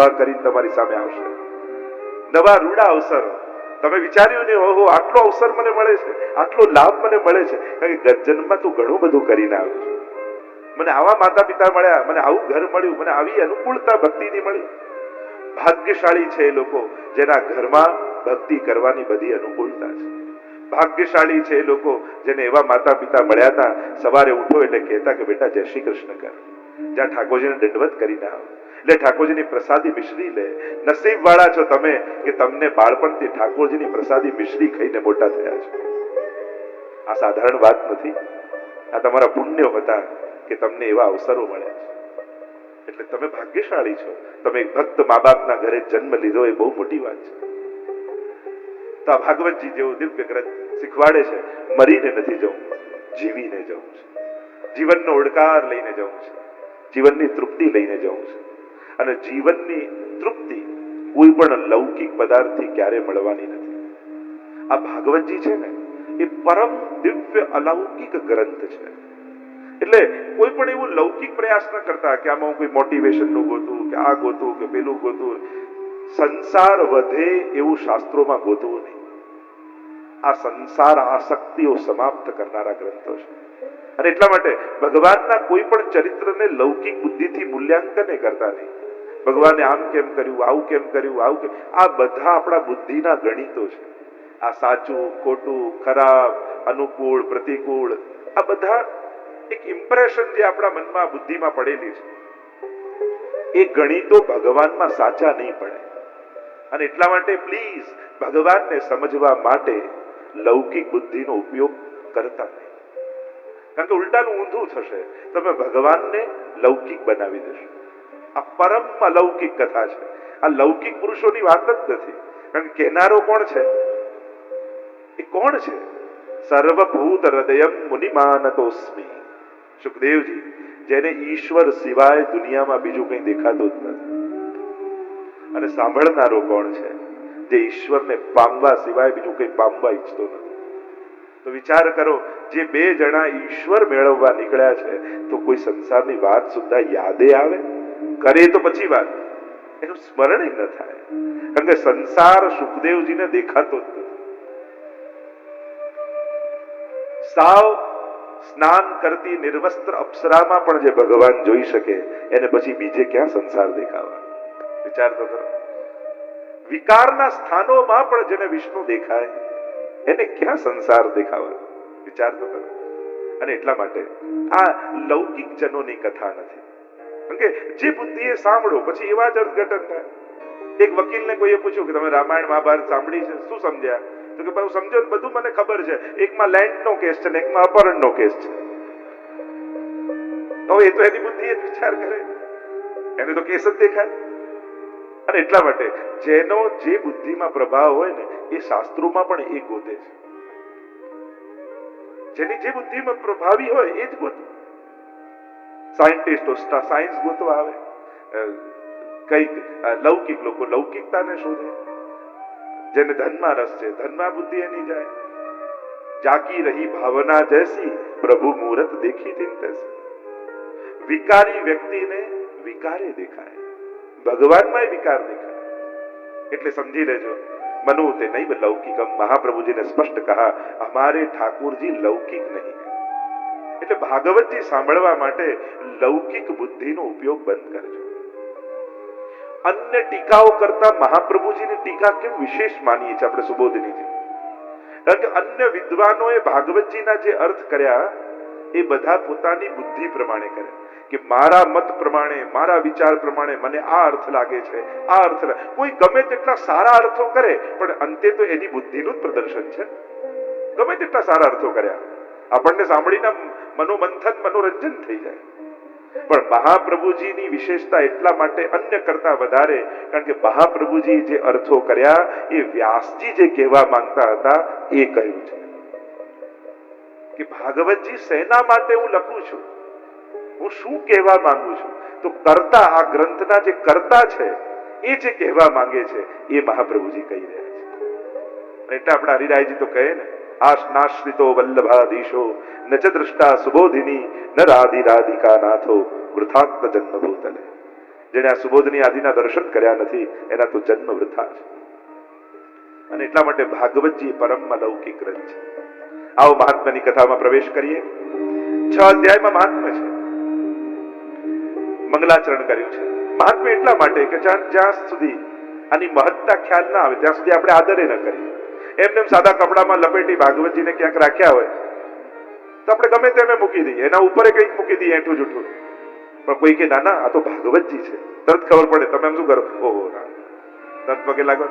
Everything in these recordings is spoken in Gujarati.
ઉભા કરીને તમારી સામે આવશે. નવા રૂડા અવસરો. તમે વિચાર્યું નહીં, ઓહો આટલો અવસર મને મળે છે, આટલો લાભ મને મળે છે, કારણ કે જન્મમાં તું ઘણું બધું કરીને આવ્યો છે. મને આવા માતા પિતા મળ્યા, મને આવું ઘર મળ્યું, મને આવી અનુકૂળતા ભક્તિની મળી. ભાગ્યશાળી છે એ લોકો જેના ઘરમાં ભક્તિ કરવાની બધી અનુકૂળતા છે. ભાગ્યશાળી છે એ લોકો જેને એવા માતા પિતા મળ્યા હતા, સવારે ઉઠો એટલે કહેતા કે બેટા જય શ્રી કૃષ્ણ કર, જ્યાં ઠાકોરજીને દંડવત કરીને આવો, એટલે ઠાકોરજીની પ્રસાદી મિશ્રી લે. નસીબ વાળા છો તમે કે તમને બાળપણથી ઠાકોરજીની પ્રસાદી મિશ્રી ખાઈને મોટા થયા છો. આ સાધારણ વાત નથી, આ તમારા પુણ્યો હતા કે તમને એવા અવસરો મળ્યા છે. એટલે તમે ભાગ્યશાળી છો. તમે એક ભક્ત મા બાપના ઘરે જન્મ લીધો એ બહુ મોટી વાત છે. તો આ ભાગવતજી જેવું દિવ્ય ગ્રંથ શીખવાડે છે મરીને નથી જવું, જીવીને જવું છે. જીવનનો ઓડકાર લઈને જવું છે, જીવનની તૃપ્તિ લઈને જવું છે. અને જીવનની તૃપ્તિ કોઈ પણ લૌકિક પદાર્થથી ક્યારે મળવાની નથી. આ ભાગવતજી છે ને એ પરમ દિવ્ય અલૌકિક ગ્રંથ છે. એટલે કોઈ પણ એવું લૌકિક પ્રયાસ ન કરતા કે આમાં હું કોઈ મોટિવેશન નું ગોતું, કે આ ગોતું, કે પેલું ગોતું. સંસાર વધે એવું શાસ્ત્રોમાં ગોતવું નહીં. આ સંસાર આસક્તિઓ સમાપ્ત કરનારા ગ્રંથો છે. અને એટલા માટે ભગવાનના કોઈ પણ ચરિત્રને લૌકિક બુદ્ધિથી મૂલ્યાંકન કરતા નહીં. ભગવાને આમ કેમ કર્યું, આવું કેમ કર્યું, આવું કેમ, આ બધા આપણા બુદ્ધિના ગણિતો છે. આ સાચું, ખોટું, ખરાબ, અનુકૂળ, પ્રતિકૂળ, આ બધા એક ઇમ્પ્રેશન જે આપણા મનમાં બુદ્ધિમાં પડેલી છે, એ ગણિતો ભગવાનમાં સાચા નહીં પડે. અને એટલા માટે પ્લીઝ ભગવાનને સમજવા માટે લૌકિક બુદ્ધિનો ઉપયોગ કરતા નહીં. કારણ કે ઉલટાનું ઊંધું થશે, તમે ભગવાનને લૌકિક બનાવી દેશો. આ પરમ અલૌકિક કથા છે. આ લૌકિક પુરુષોની વાત જ નથી. કારણ કે કહેનારો કોણ છે? એ કોણ છે? સર્વભૂત હૃદયમ મુનિમાનતોસ્મિ. સુખદેવજી, જેને ઈશ્વર સિવાય દુનિયામાં બીજું કંઈ દેખાતું જ નથી. અને સાંભળનારો કોણ છે? જે ઈશ્વરને પામવા સિવાય બીજું કંઈ પામવા ઈચ્છતો નથી. તો વિચાર કરો, જે બે જણા ઈશ્વર મેળવવા નીકળ્યા છે, તો કોઈ સંસારની વાત સુદ્ધા યાદે આવે? કરે તો પછી વાત, એનું સ્મરણ ન થાય. કારણ કે સંસાર સુખદેવજીને દેખાતો જ નથી. સાવ સ્નાન કરતી નિર્વસ્ત્ર અપ્સરામાં પણ જે ભગવાન જોઈ શકે, એને પછી બીજે ક્યાં સંસાર દેખાવા? વિચાર તો કરો. વિકારના સ્થાનોમાં પણ જેને વિષ્ણુ દેખાય, એને ક્યાં સંસાર દેખાવા? વિચાર તો કરો. અને એટલા માટે આ લૌકિક જનોની કથા નથી. કારણ કે જે બુદ્ધિએ સાંભળો પછી એવા જ અર્થઘટન થાય. એક વકીલને કોઈએ પૂછ્યું કે તમે રામાયણ મહાભારત સાંભળી છે, શું સમજ્યા? તો કે ભાઈ સમજો ને, બધું મને ખબર છે. એકમાં લેન્ડનો કેસ છે ને એકમાં અપહરણનો કેસ છે. તો એ તો એની બુદ્ધિ જ વિચાર કરે, એને તો કેસ જ દેખાય. અને એટલા માટે જેનો જે બુદ્ધિમાં પ્રભાવ હોય ને, એ શાસ્ત્રોમાં પણ એ ગોતે છે. જેની જે બુદ્ધિમાં પ્રભાવી હોય એ જ ગોતે. સાયન્ટિસ્ટો સાયન્સ ગોતવા આવે, કઈક લૌકિક લોકો લૌકિકતાને શોધે. જેને ધનમાં રસ છે, ધનમાં બુદ્ધિ એની જાય. જાકી રહી ભાવના જૈસી, પ્રભુ મુહૂર્ત દેખી ચિંતેસી. વિકારી વ્યક્તિને વિકારે દેખાય, ભગવાનમાં વિકાર દેખાય. એટલે સમજી લેજો, મનુ તે નહીં લૌકિકમ. મહાપ્રભુજીને સ્પષ્ટ કહા, હમારે ઠાकुरજી લૌકિક નહીં. એટલે ભાગવતજી સાંભળવા માટે લૌકિક બુદ્ધિનો ઉપયોગ બંધ કરજો. અન્ય ટીકાઓ કરતા મહાપ્રભુજીની ટીકા કેમ વિશેષ માનીએ છીએ આપણે સુબોધિનીજી? કારણ કે અન્ય વિદ્વાનોએ ભાગવતજીના જે અર્થ કર્યા એ બધા પોતાની બુદ્ધિ પ્રમાણે કર્યા. કે મારા મત પ્રમાણે, મારા વિચાર પ્રમાણે મને આ અર્થ લાગે છે, આ અર્થ. કોઈ ગમે તેટલા સારા અર્થો કરે, પણ અંતે તો એની બુદ્ધિનું જ પ્રદર્શન છે. ગમે તેટલા સારા અર્થો કર્યા, આપણને સાંભળીને મનોમંથન, મનોરંજન થઈ જાય. પણ મહાપ્રભુજીની વિશેષતા એટલા માટે અન્ય કરતા વધારે, કારણ કે મહાપ્રભુજી જે અર્થો કર્યા એ વ્યાસજી જે કહેવા માંગતા હતા એ કહ્યું છે. કે ભાગવતજી શેના માટે હું લખું છું, હું શું કહેવા માંગુ છું, તો કરતા, આ ગ્રંથના જે કરતા છે એ જે કહેવા માંગે છે એ મહાપ્રભુજી કહી રહ્યા છે. એટલે આપણા હરિરાયજી તો કહે ને, આશ્નાશ્રિતો વલ્લભાધીશો ન ચ દ્રષ્ટા સુબોધિની ન રાધિ રાધિકા નાથો વૃથાત્મ જન્મ ભૂતલે. જેણે આ સુબોધની આદિના દર્શન કર્યા નથી એના તો જન્મ વૃથા છે. અને એટલા માટે ભાગવતજી પરમ અલૌકિક ગ્રંથ છે. આવો મહાત્માની કથામાં પ્રવેશ કરીએ. 6 અધ્યાયમાં મહાત્મા છે. મંગલાચરણ કર્યું છે. મહાત્મા એટલા માટે કે જ્યાં સુધી આની મહત્તા ખ્યાલ ના આવે ત્યાં સુધી આપણે આદરે ન કરીએ. એમને સાદા કપડામાં લપેટી ભાગવતજીને ક્યાંક રાખ્યા હોય તો આપણે ગમે તેમ મૂકી દઈએ, એના ઉપર કંઈક મૂકી દઈએ એઠું જૂઠું. પણ કોઈ કે ના ના આ તો ભાગવતજી છે, તરત ખબર પડે. તમે એમ શું કરો? ઓહો ના, તરત પગે લાગો.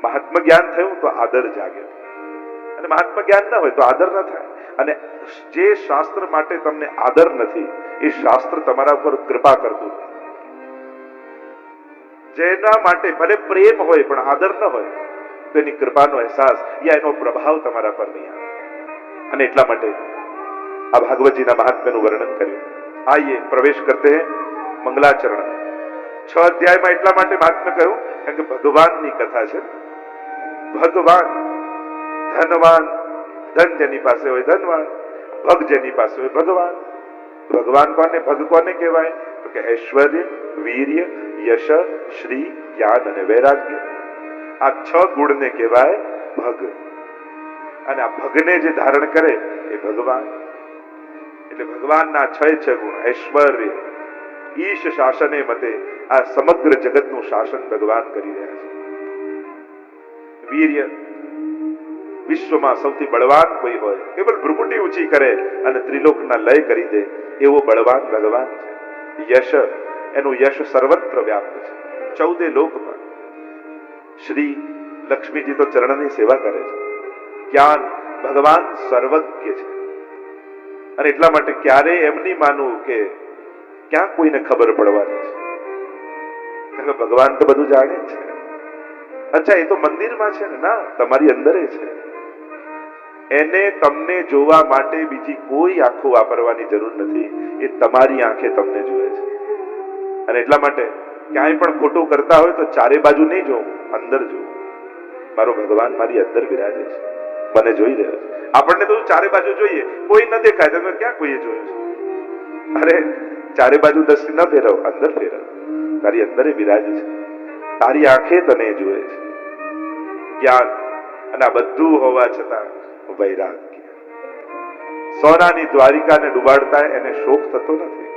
મહાત્મા જ્ઞાન થયું તો આદર જાગે, અને મહાત્મા જ્ઞાન ના હોય તો આદર ન થાય. અને જે શાસ્ત્ર માટે તમને આદર નથી એ શાસ્ત્ર તમારા ઉપર કૃપા કરતું નથી. જેના માટે ભલે પ્રેમ હોય પણ આદર ન હોય તો એની કૃપાનો અહેસાસ યા એનો પ્રભાવ તમારા પર નહીં આવે. અને એટલા માટે આ ભાગવતજીના મહાત્મ્યનું વર્ણન કર્યું. આइए प्रवेश करते हैं मंगलाचरण. 6 અધ્યાયમાં એટલા માટે મહાત્મ્ય કહ્યું કારણ કે ભગવાનની કથા છે. ભગવાન ધનવાન, ધન જેની પાસે હોય ધનવાન, ભગ જેની પાસે હોય ભગવાન. ભગવાન કોને, ભગ કોને કહેવાય? તો કે ઐશ્વર્ય, વીર્ય, યશ, શ્રી, જ્ઞાન અને વૈરાગ્ય. આ 6 ગુણને કહેવાય ભગ. અને આ ભગને જે ધારણ કરે એ ભગવાન. એટલે ભગવાનના 6 ગુણ ઐશ્વર્ય, ઈશ શાસને મતે આ સમગ્ર જગતનું શાસન ભગવાન કરી રહ્યા છે. વીર્ય, વિશ્વમાં સૌથી બળવાન કોઈ હોય કેવલ ભ્રુકુટી ઊંચી કરે અને ત્રિલોકના લય કરી દે એવો બળવાન ભગવાન છે. યશ, એનું યશ સર્વત્ર વ્યાપ્ત છે 14 લોકમાં. શ્રી, લક્ષ્મીજી તો ચરણની સેવા કરે છે. જ્ઞાન, ભગવાન સર્વજ્ઞ છે. અને એટલા માટે ક્યારે એમ નહીં માનવું કે ક્યાં કોઈને ખબર પડવાની છે, કારણ કે ભગવાન તો બધું જાણે છે. અચ્છા એ તો મંદિરમાં છે ને? ના, તમારી અંદર છે. એને તમને જોવા માટે બીજી કોઈ આંખો વાપરવાની જરૂર નથી. એ તમારી આંખે તમને જુએ છે. અને એટલા માટે ક્યાંય પણ ખોટું કરતા હોય તો ચારે બાજુ નહીં જોવું, અંદર જોવું. મારો ભગવાન મારી અંદર બિરાજે છે, મને જોઈ રહ્યો છે. આપણને તો ચારે બાજુ જોઈએ, કોઈ ન દેખાય. તમે ક્યાં કોઈએ જોયું છે? અરે ચારે બાજુ દ્રષ્ટિ ન ફેરવ, અંદર ફેરવ. તારી અંદર બિરાજે છે, તારી આંખે તને જુએ છે. જ્ઞાન, અને આ બધું હોવા છતાં વૈરાગ્ય. સોનાની દ્વારિકાને ડુબાડતા એને શોક થતો નથી,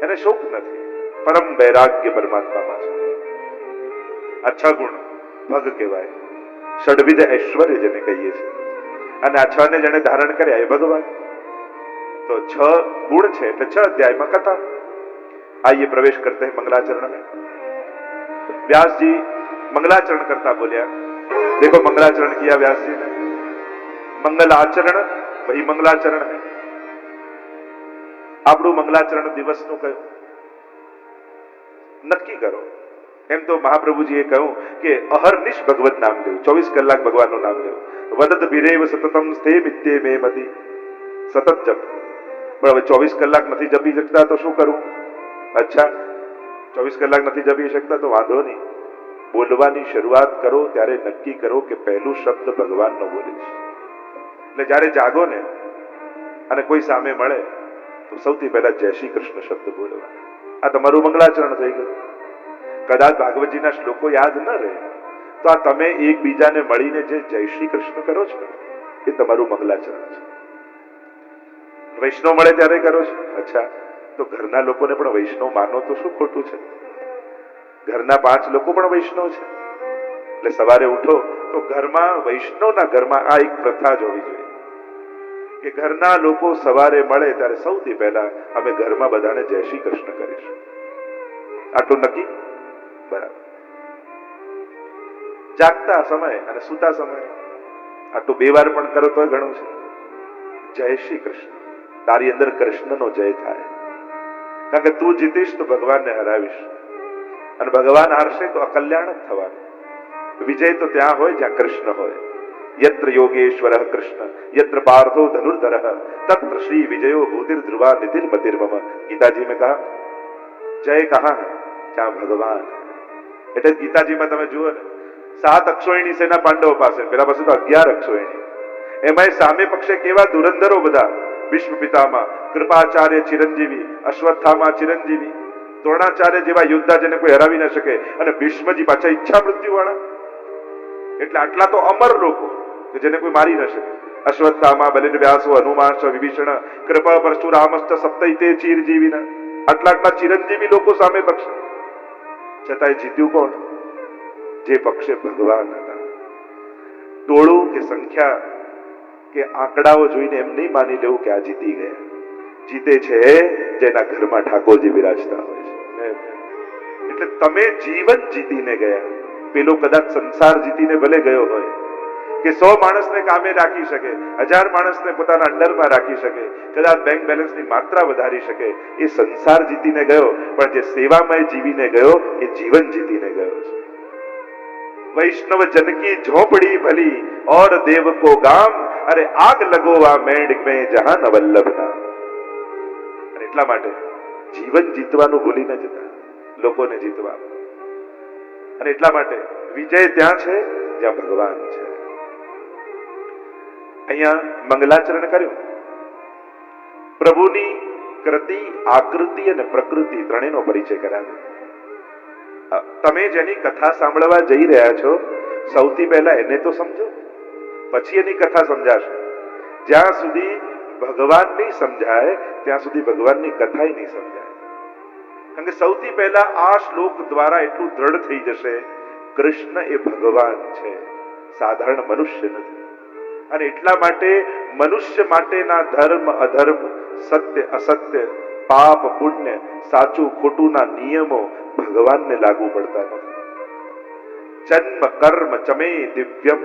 એને શોક નથી. પરમ વૈરાગ્ય પરમાત્મામાં છે. આ 6 ગુણ ભગ કહેવાય. ષડવિધ ઐશ્વર્ય જેને કહીએ છીએ. અને આ 6 ને જેને ધારણ કર્યા એ ભગવાન. તો 6 ગુણ છે એટલે 6 અધ્યાયમાં कथा. आइए प्रवेश करते हैं मंगलाचरण में. व्यास जी मंगलाचरण करता बोलिया. देखो मंगलाचरण किया व्यास जी ने. मंगल आचरण वही मंगलाचरण है. આપણું મંગલાચરણ દિવસનું કયું નક્કી કરો. એમ તો મહાપ્રભુજીએ કહ્યું કે અહર્નિશ ભગવત નામ લેવું, 24 કલાક ભગવાનનું નામ લેવું. વદત ભીરેવ સતતમ સ્થે મિત્તે મે મતિ. સતત જપ. પણ હવે 24 કલાક નથી જપી શકતા તો શું કરવું? અચ્છા, 24 કલાક નથી જપી શકતા તો વાંધો નહીં. બોલવાની શરૂઆત કરો ત્યારે નક્કી કરો કે પહેલું શબ્દ ભગવાનનો બોલીશ. એટલે જ્યારે જાગો ને અને કોઈ સામે મળે તો સૌથી પહેલા જય શ્રી કૃષ્ણ શબ્દ બોલવા. આ તમારું મંગલાચરણ થઈ ગયું. કદાચ ભાગવતજીના શ્લોકો યાદ ન રહે તો આ તમે એકબીજાને મળીને જે જય શ્રી કૃષ્ણ કરો છો એ તમારું મંગલાચરણ છે. વૈષ્ણવ મળે ત્યારે કરો છો. અચ્છા, તો ઘરના લોકોને પણ વૈષ્ણવ માનો તો શું ખોટું છે? ઘરના 5 લોકો પણ વૈષ્ણવ છે. એટલે સવારે ઉઠો તો ઘરમાં, વૈષ્ણવના ઘરમાં આ એક પ્રથા જ હોવી જોઈએ કે ઘરના લોકો સવારે મળે ત્યારે સૌથી પહેલા અમે ઘરમાં બધાને જય શ્રી કૃષ્ણ કરીશું. આટલું નક્કી? બરાબર. જાગતા સમય અને સૂતા સમય આટલું 2 વાર પણ કરો તો ઘણું છે. જય શ્રી કૃષ્ણ. તારી અંદર કૃષ્ણનો જય થાય. કારણ કે તું જીતીશ તો ભગવાનને હરાવીશ, અને ભગવાન હારશે તો અકલ્યાણ જ થવાનું. વિજય તો ત્યાં હોય જ્યાં કૃષ્ણ હોય. यत्र योगेश्वरः कृष्ण यत्र पार्थो धनुर्धरः तत्र श्री विजयो भूतिर ध्रुवा निधिर मतिर्मम. गीताजी में कहा जय कहाँ है? जहाँ भगवान है. એટલે ગીતાજીમાં તમે જુઓ ને 7 અક્ષોહિણી સેના પાંડવો પાસે, પેલા પાસે તો 11 અક્ષોહિણી. એમાં સામે પક્ષે કેવા ધુરંધરો બધા, ભીષ્મ પિતામહ, કૃપાચાર્ય ચિરંજીવી, અશ્વત્થામા ચિરંજીવી, દ્રોણાચાર્ય જેવા યોદ્ધા જેને કોઈ હરાવી ન શકે, અને ભીષ્મજી પાછા ઈચ્છા મૃત્યુ વાળા. એટલે આટલા તો અમર લોકો કે જેને કોઈ મારી ન શકે. અશ્વત્થામા, બલિન વ્યાસો, હનુમાનશ્ચ, વિભીષણ, કૃપા પરશુરામશ્ચ સપ્તૈતે ચિરજીવીન, આટલા ચિરંજીવી લોકો સામે પક્ષ છતાંય જીત્યું કોણ? જે પક્ષે ભગવાન હતા. ટોળું કે સંખ્યા કે આંકડાઓ જોઈને એમ નહીં માની લેવું કે આ જીતી ગયા. જીતે છે જેના ઘરમાં ઠાકોરજી બિરાજતા હોય છે. એટલે તમે જીવન જીતીને ગયા. પેલો કદાચ સંસાર જીતીને ભલે ગયો હોય કે 100 માણસને કામે રાખી શકે, 1000 માણસને પોતાના અંડરમાં રાખી શકે, કદાચ બેંક બેલેન્સની માત્રા વધારી શકે, એ સંસાર જીતીને ગયો. પણ જે સેવામય જીવીને ગયો એ જીવન જીતીને ગયો છે. વૈષ્ણવ જન કી ઝોપડી ભલી और देव को गाम, अरे आग लगोवा मेंढ में जहां न वल्लभ नाम. અને એટલા માટે જીવન જીતવાનું ભૂલી ન જતા, લોકોને જીતવા. અને એટલા માટે વિજય ત્યાં છે જ્યાં ભગવાન છે. અહીંયા મંગલાચરણ કર્યું. પ્રભુની કૃતિ, આકૃતિ અને પ્રકૃતિ ત્રણેયનો પરિચય કરાવ્યો. તમે જેની કથા સાંભળવા જઈ રહ્યા છો, સૌથી પહેલા એને તો સમજો, પછી એની કથા સમજાશે. જ્યાં સુધી ભગવાન નહીં સમજાય ત્યાં સુધી ભગવાનની કથા નહીં સમજાય. કારણ કે સૌથી પહેલા આ શ્લોક દ્વારા એટલું દ્રઢ થઈ જશે, કૃષ્ણ એ ભગવાન છે, સાધારણ મનુષ્ય નથી. અને એટલા માટે મનુષ્ય માટેના ધર્મ અધર્મ, સત્ય અસત્ય, પાપ પુણ્ય, સાચું ખોટુંના નિયમો ભગવાનને લાગુ પડતા નથી. जन्म कर्म चमे दिव्यम.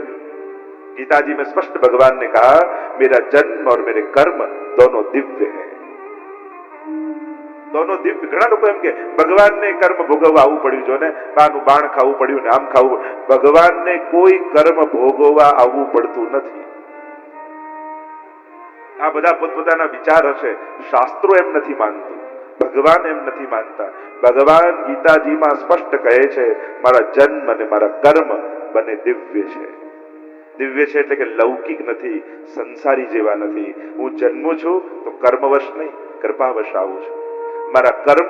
गीता जी में स्पष्ट भगवान ने कहा, मेरा जन्म और मेरे कर्म दोनों दिव्य है. दोनों दिव्य. ઘણા લોકો એમ કે ભગવાનને કર્મ ભોગવવા આવવું પડ્યું, જો ને બાનું બાણ ખાવું પડ્યું ને આમ ખાવું. ભગવાનને કોઈ કર્મ ભોગવવા આવવું પડતું નથી. આ બધા પોતપોતાના વિચાર હશે. શાસ્ત્રો એમ નથી માનતું, ભગવાન એમ નથી માનતા. ભગવાન ગીતાજીમાં સ્પષ્ટ કહે છે, મારા જન્મ અને મારા કર્મ બંને દિવ્ય છે. દિવ્ય છે એટલે કે લૌકિક નથી, સંસારી જેવા નથી. હું જન્મું છું તો કર્મવશ નહીં, કૃપાવશ આવું છું. મારા કર્મ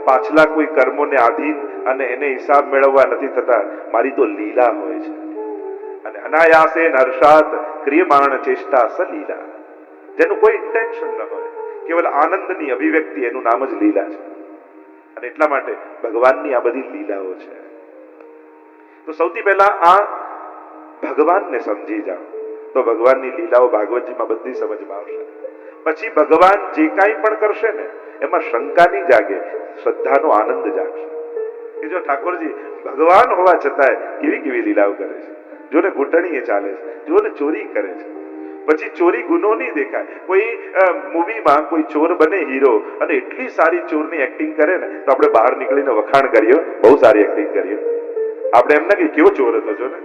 પાછલા કોઈ કર્મોને આધીન અને એને હિસાબ મેળવવા નથી થતા. મારી તો લીલા હોય છે. અને અનાયાસે હર્ષાત ક્રિયમાણ ચેષ્ટા સલીલા. જેનું કોઈ ઇન્ટેન્શન ન હોય, કેવલ આનંદની અભિવ્યક્તિ, એનું નામ જ લીલા છે. અને એટલા માટે ભગવાનની આ બધી લીલાઓ છે. તો સૌથી પહેલા આ ભગવાનને સમજી જાઓ તો ભગવાનની લીલાઓ ભાગવતજીમાં બધી સમજમાં આવશે. પછી ભગવાન જે કાંઈ પણ કરશે ને એમાં શંકા નહીં જાગે, શ્રદ્ધાનો આનંદ જાગશે. કે જો ઠાકોરજી ભગવાન હોવા છતાંય કેવી કેવી લીલાઓ કરે છે. જો ને ઘૂંટણીએ ચાલે છે, જો ને ચોરી કરે છે. પછી ચોરી ગુનો નહીં દેખાય. કોઈ મૂવીમાં કોઈ ચોર બને હીરો અને એટલી સારી ચોરની એક્ટિંગ કરે ને તો આપણે બહાર નીકળીને વખાણ કરીએ, બહુ સારી એક્ટિંગ કરીએ. આપણે એમ ના કે કેવો ચોર હતો, જો ને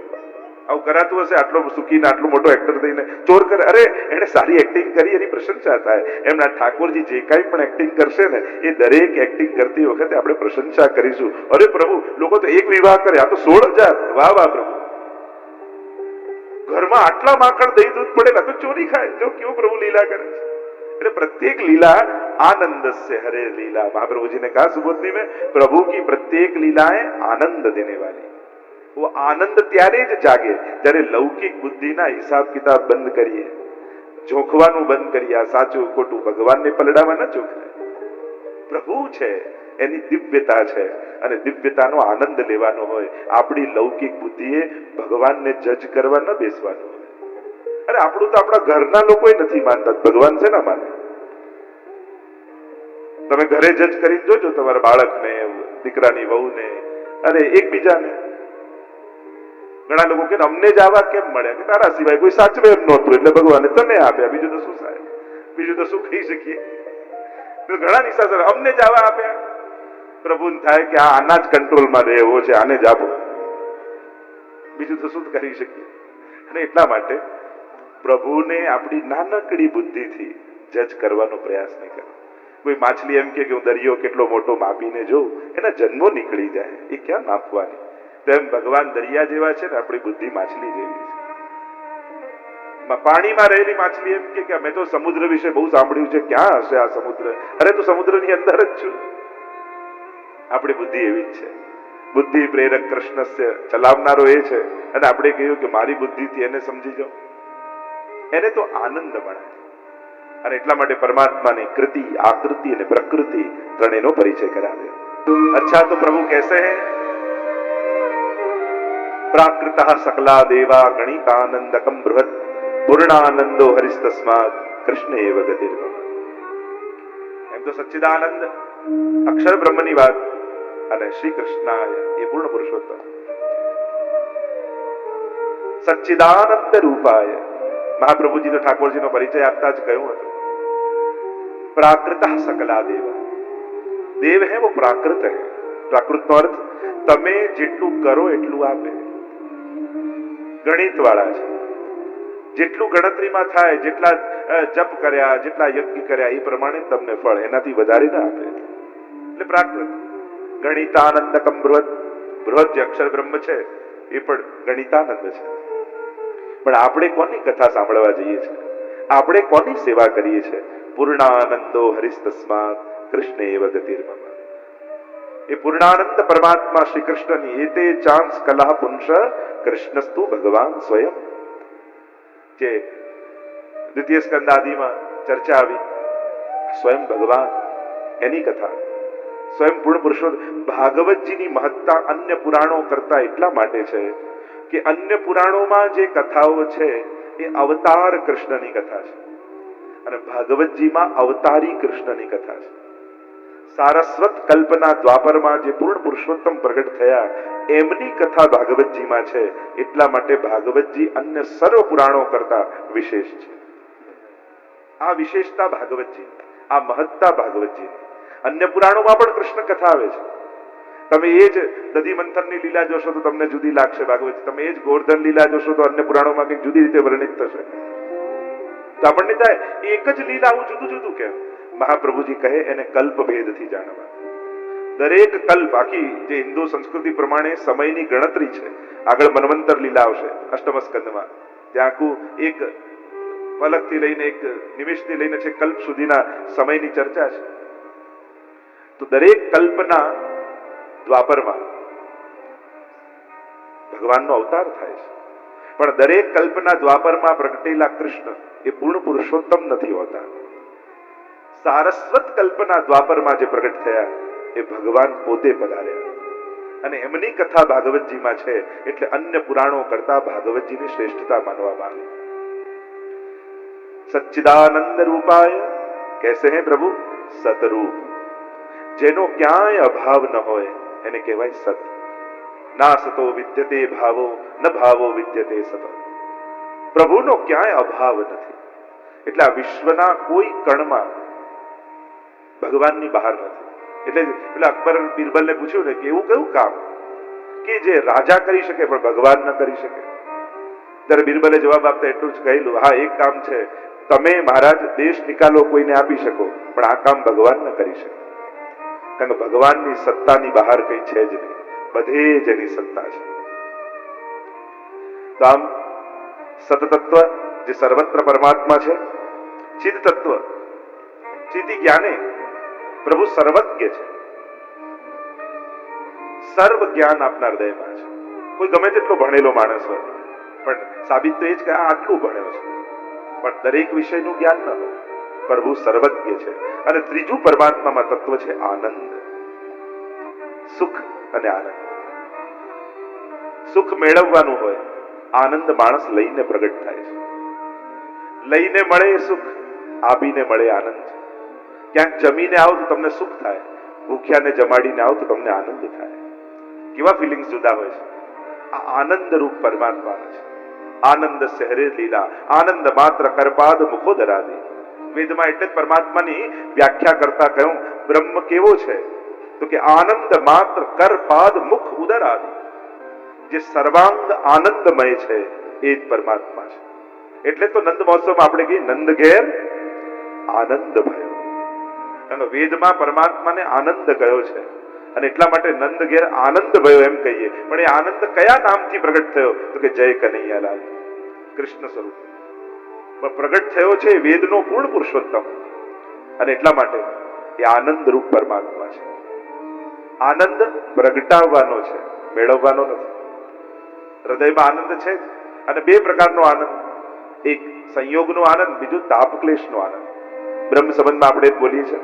આવું કરાતું હશે. આટલો સુખીને આટલો મોટો એક્ટર થઈને ચોર કરે, અરે એને સારી એક્ટિંગ કરી, એની પ્રશંસા થાય. એમના ઠાકોરજી જે કાંઈ પણ એક્ટિંગ કરશે ને એ દરેક એક્ટિંગ કરતી વખતે આપણે પ્રશંસા કરીશું. અરે પ્રભુ, લોકો તો એક વિવાહ કરે, આ તો 16,000. વાહ વાહ પ્રભુ. ઘરમાં આટલા માખણ દહીં દૂધ પડેલા તો ચોરી ખાય. જો કેવું પ્રભુ લીલા કરે છે. એટલે પ્રત્યેક લીલા आनंद से हरे लीला. महाप्रभु जी ने कहा सुबोधनी में, प्रभु की प्रत्येक लीलाएं आनंद देने वाली. वो आनंद ત્યારે જ જાગે જ્યારે લૌકિક બુદ્ધિના હિસાબ કિતાબ બંધ કરીએ, જોખવાનું બંધ કરીએ. આ સાચું ખોટું ભગવાનને પલડામાં ન જોખાય. પ્રભુ છે એની દિવ્યતા છે અને દિવ્યતાનો આનંદ લેવાનો હોય. આપણી લૌકિક બુદ્ધિએ ભગવાનને જજ કરવા ન બેસવાનું હોય. અરે આપણું તો આપણા ઘરના લોકો નથી માનતા, ભગવાન છે ને માને. તમે ઘરે જજ કરી જોજો તમારા બાળકને, દીકરાની વહુને, અરે એકબીજાને. ઘણા લોકો કે અમને જ આવા કેમ મળ્યા, કે તારા સિવાય કોઈ સાચવે એમ નહોતું એટલે ભગવાને તને આપ્યા, બીજું તો શું સાહેબ, બીજું તો શું કહી શકીએ. ઘણા નિશાસર અમને જ આવા આપ્યા. પ્રભુને થાય કે આના જ કંટ્રોલમાં રહે એવો છે, આને જ આપો, બીજું તો શું કરી શકીએ. અને એટલા માટે પ્રભુને આપણી નાનકડી બુદ્ધિથી જજ કરવાનો પ્રયાસ નહીં કરવો. કોઈ માછલી એમ કે હું દરિયો કેટલો મોટો માપીને જોઉં, એના જન્મો નીકળી જાય, એ ક્યાં માપવાની. તેમ ભગવાન દરિયા જેવા છે ને, આપણી બુદ્ધિ માછલી જેવી છે. પાણીમાં રહેલી માછલી એમ કે અમે તો સમુદ્ર વિશે બહુ સાંભળ્યું છે, ક્યાં હશે આ સમુદ્ર? અરે તું સમુદ્રની અંદર જ છું. આપણી બુદ્ધિ એવી જ છે. બુદ્ધિ પ્રેરક કૃષ્ણસ્ય, ચલાવનારો એ છે. અને આપણે કહ્યું કે મારી બુદ્ધિથી એને સમજી જાઓ, એને તો આનંદ મળે. અને એટલા માટે પરમાત્માની કૃતિ, આકૃતિ અને પ્રકૃતિ ત્રણેયનો પરિચય કરાવ્યો. अच्छा तो प्रभु कैसे हैं? प्राकृतः सकला देवा गणितानंदकम बृहत् पूर्णानंदो हरिस्तस्मात् कृष्ण एव गतिर्मम. એમ તો સચ્ચિદાનંદ અક્ષર બ્રહ્મની વાત અને શ્રી કૃષ્ણાય એ પૂર્ણ પુરુષોત્તમ સચ્ચિદાનંદ રૂપાય. મહાપ્રભુજી તો ઠાકોરજીનો પરિચય આપતા જ કહ્યું હતું, प्राकृतः सकला देवा. देव है वो प्राकृत है. प्राकृत નો અર્થ તમે જેટલું કરો એટલું આપે. ગણિત વાળા છે, જેટલું ગણતરીમાં થાય, જેટલા જપ કર્યા, જેટલા યજ્ઞ કર્યા એ પ્રમાણે તમને ફળ, એનાથી વધારે ના આપે. એટલે પ્રાકૃત. ગણિતાનંદકમ બૃહત. બૃહત જે અક્ષર બ્રહ્મ છે એ પણ ગણિતાનંદ છે. પણ આપણે કોની કથા સાંભળવા જઈએ છીએ? આપણે કોની સેવા કરીએ છીએ? પૂર્ણાનંદો હરિસ્તસ્માत् કૃષ્ણ એવ ગતિર્મમ. એ પૂર્ણાનંદ પરમાત્મા શ્રી કૃષ્ણની એતે ચાંસ કલા પુંસ કૃષ્ણસ્તુ ભગવાન સ્વયં. જે દ્વિતીય સ્કંદ આદિમાં ચર્ચા આવી, સ્વયં ભગવાન એની કથા, સ્વયં પૂર્ણ પુરુષોત્તમ. ભાગવતજીની મહત્તા અન્ય પુરાણો કરતા એટલા માટે છે કે અન્ય પુરાણોમાં જે કથાઓ છે એ અવતાર કૃષ્ણની કથા છે અને ભાગવતજીમાં અવતારી કૃષ્ણની કથા છે. સારસ્વત કલ્પના દ્વાપરમાં જે પૂર્ણ પુરુષોત્તમ પ્રગટ થયા એમની કથા ભાગવતજીમાં છે. એટલા માટે ભાગવતજી અન્ય સર્વ પુરાણો કરતા વિશેષ છે. આ વિશેષતા ભાગવતજી, આ મહત્તા ભાગવતજી. અન્ય પુરાણોમાં પણ કૃષ્ણ કથા આવે છે. તમે એ જ દધી મંથનની લીલા જોશો તો તમને જુદી લાગશે ભાગવત. તમે એ જ ગોવર્ધન લીલા જોશો તો અન્ય પુરાણોમાં કંઈક જુદી રીતે વર્ણિત થશે. તો આપણને થાય એક જ લીલા આવું જુદું જુદું કેમ? મહાપ્રભુજી કહે એને કલ્પ ભેદથી જાણવા. દરેક કલ્પ, આખી જે હિન્દુ સંસ્કૃતિ પ્રમાણે સમયની ગણતરી છે. આગળ મન્વંતર લીલા આવશે અષ્ટમ સ્કંદમાં, ત્યાં આખું એક પલકથી લઈને એક નિમિષથી લઈને છે કલ્પ સુધીના સમયની ચર્ચા છે. તો દરેક કલ્પના દ્વાપરમાં ભગવાનનો અવતાર થાય છે. પણ દરેક કલ્પના દ્વાપરમાં પ્રગટેલા કૃષ્ણ એ પૂર્ણ પુરુષોત્તમ નથી હોતા. સારસ્વત કલ્પના દ્વાપરમાં જે પ્રગટ થયા એ ભગવાન પોતે પધાર્યા અને એમની કથા ભાગવતજીમાં છે. એટલે અન્ય પુરાણો કરતા ભાગવતજીની શ્રેષ્ઠતા માનવામાં આવી. સચ્ચિદાનંદ રૂપાય કૈસે હે પ્રભુ? સતરૂપ. જેનો ક્યાંય અભાવ ન હોય એને કહેવાય સત. ના સતો વિદ્યતે ભાવો ન ભાવો વિદ્યતે સત. પ્રભુનો ક્યાંય અભાવ નથી. એટલે આ વિશ્વના કોઈ કણમાં ભગવાનની બહાર નથી. એટલે પેલા અકબર બિરબલને પૂછ્યું ને કે એવું કયું કામ કે જે રાજા કરી શકે પણ ભગવાન ન કરી શકે? ત્યારે બિરબલે જવાબ આપતા એટલું જ કહેલું, હા એક કામ છે, તમે મહારાજ દેશ નિકાલો કોઈને આપી શકો પણ આ કામ ભગવાન ન કરી શકે. કારણ કે ભગવાનની સત્તાની બહાર કઈ છે જ નહીં, બધે જ એની સત્તા છે. તો આમ સતતત્વ જે સર્વત્ર પરમાત્મા છે, ચિદ તત્વ ચિતિ જ્ઞાને પ્રભુ સર્વજ્ઞ છે. સર્વ જ્ઞાન આપના હૃદયમાં છે. કોઈ ગમે તેટલો ભણેલો માણસ હોય પણ સાબિત તો એ જ કે આ આટલું ભણ્યો છે પણ દરેક વિષયનું જ્ઞાન ન હોય. પ્રભુ સર્વજ્ઞ છે. અને ત્રીજું પરમાત્મામાં તત્વ છે આનંદ, સુખ અને આનંદ. સુખ મેળવવાનું હોય, આનંદ માણસ લઈને પ્રગટ થાય છે. લઈને મળે સુખ, આપીને મળે આનંદ. ક્યાંક જમીને આવો તો તમને સુખ થાય, ભૂખ્યાને જમાડીને આવો તો તમને આનંદ થાય. કેવા ફિલિંગ્સ જુદા હોય છે. આ આનંદ રૂપ પરમાત્મા છે. આનંદ સહરે લીલા આનંદ માત્ર કરપાદ મુખોદરાદી. વેદમાં એટલે જ પરમાત્માની વ્યાખ્યા કરતા કહ્યું બ્રહ્મ કેવો છે તો કે આનંદ માત્ર કરપાદ મુખ ઉદરાદી. જે સર્વાંગ આનંદમય છે એ જ પરમાત્મા છે. એટલે તો નંદ મહોત્સવમાં આપણે કહીએ નંદ ઘેર આનંદ ભયો. કારણ વેદમાં પરમાત્માને આનંદ કયો છે અને એટલા માટે નંદ ઘેર આનંદ ભયો એમ કહીએ. પણ એ આનંદ કયા નામથી પ્રગટ થયો તો કે જય કનૈયાલાલ, કૃષ્ણ સ્વરૂપ. પણ પ્રગટ થયો છે એ વેદનો પૂર્ણ પુરુષોત્તમ, અને એટલા માટે એ આનંદ રૂપ પરમાત્મા છે. આનંદ પ્રગટાવવાનો છે, મેળવવાનો નથી. હૃદયમાં આનંદ છે જ, અને બે પ્રકારનો આનંદ, એક સંયોગનો આનંદ, બીજું તાપ ક્લેશનો આનંદ. બ્રહ્મ સંબંધમાં આપણે બોલીએ છીએ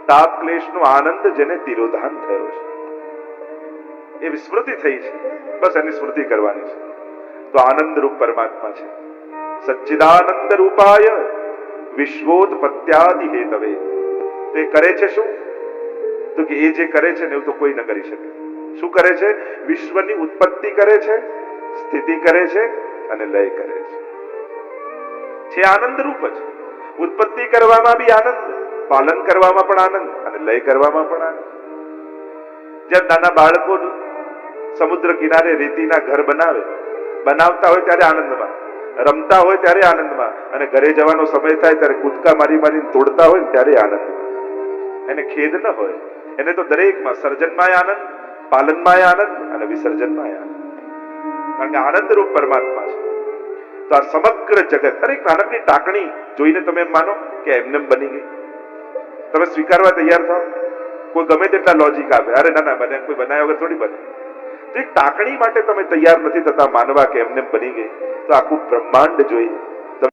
તાપ ક્લેશનો આનંદ જેને તિરોધાન થયો છે, એ વિસ્મૃતિ થઈ છે, બસ એની સ્મૃતિ કરવાની છે. તો આનંદ રૂપ પરમાત્મા છે. સચ્ચિદાનંદ રૂપાય વિશ્વોત્પત્યાદિ હેતવે. તો એ કરે છે શું? તો કે એ જે કરે છે ને એવું તો કોઈ ન કરી શકે. શું કરે છે? વિશ્વની ઉત્પત્તિ કરે છે, સ્થિતિ કરે છે અને લય કરે છે આનંદ રૂપ જ. ઉત્પત્તિ કરવામાં બી આનંદ, પાલન કરવામાં પણ આનંદ અને લય કરવામાં પણ આનંદ. જેમ નાના બાળકો સમુદ્ર કિનારે રેતીના ઘર બનાવતા હોય ત્યારે આનંદમાં, રમતા હોય ત્યારે આનંદમાં, અને ઘરે જવાનો સમય થાય ત્યારે કૂદકા મારી મારીને તોડતા હોય ત્યારે આનંદમાં. એને ખેદ ન હોય, એને તો દરેકમાં સર્જનમાંય આનંદ, પાલનમાંય આનંદ અને વિસર્જનમાંય આનંદ. કારણ કે આનંદ રૂપ પરમાત્મા છે. તો આ સમગ્ર જગત, દરેક નાનકડી ટાંકણી જોઈને તમે એમ માનો કે એમને બની ગઈ. તમે સ્વીકારવા તૈયાર થાઓ. કોઈ ગમે તેટલા લોજિક આપે, અરે ના ના બને, કોઈ બનાવ્યા વગર થોડી બને. તો એક ટાંકણી માટે તમે તૈયાર નથી થતા માનવા કે એમને બની ગઈ, તો આખું બ્રહ્માંડ જોઈએ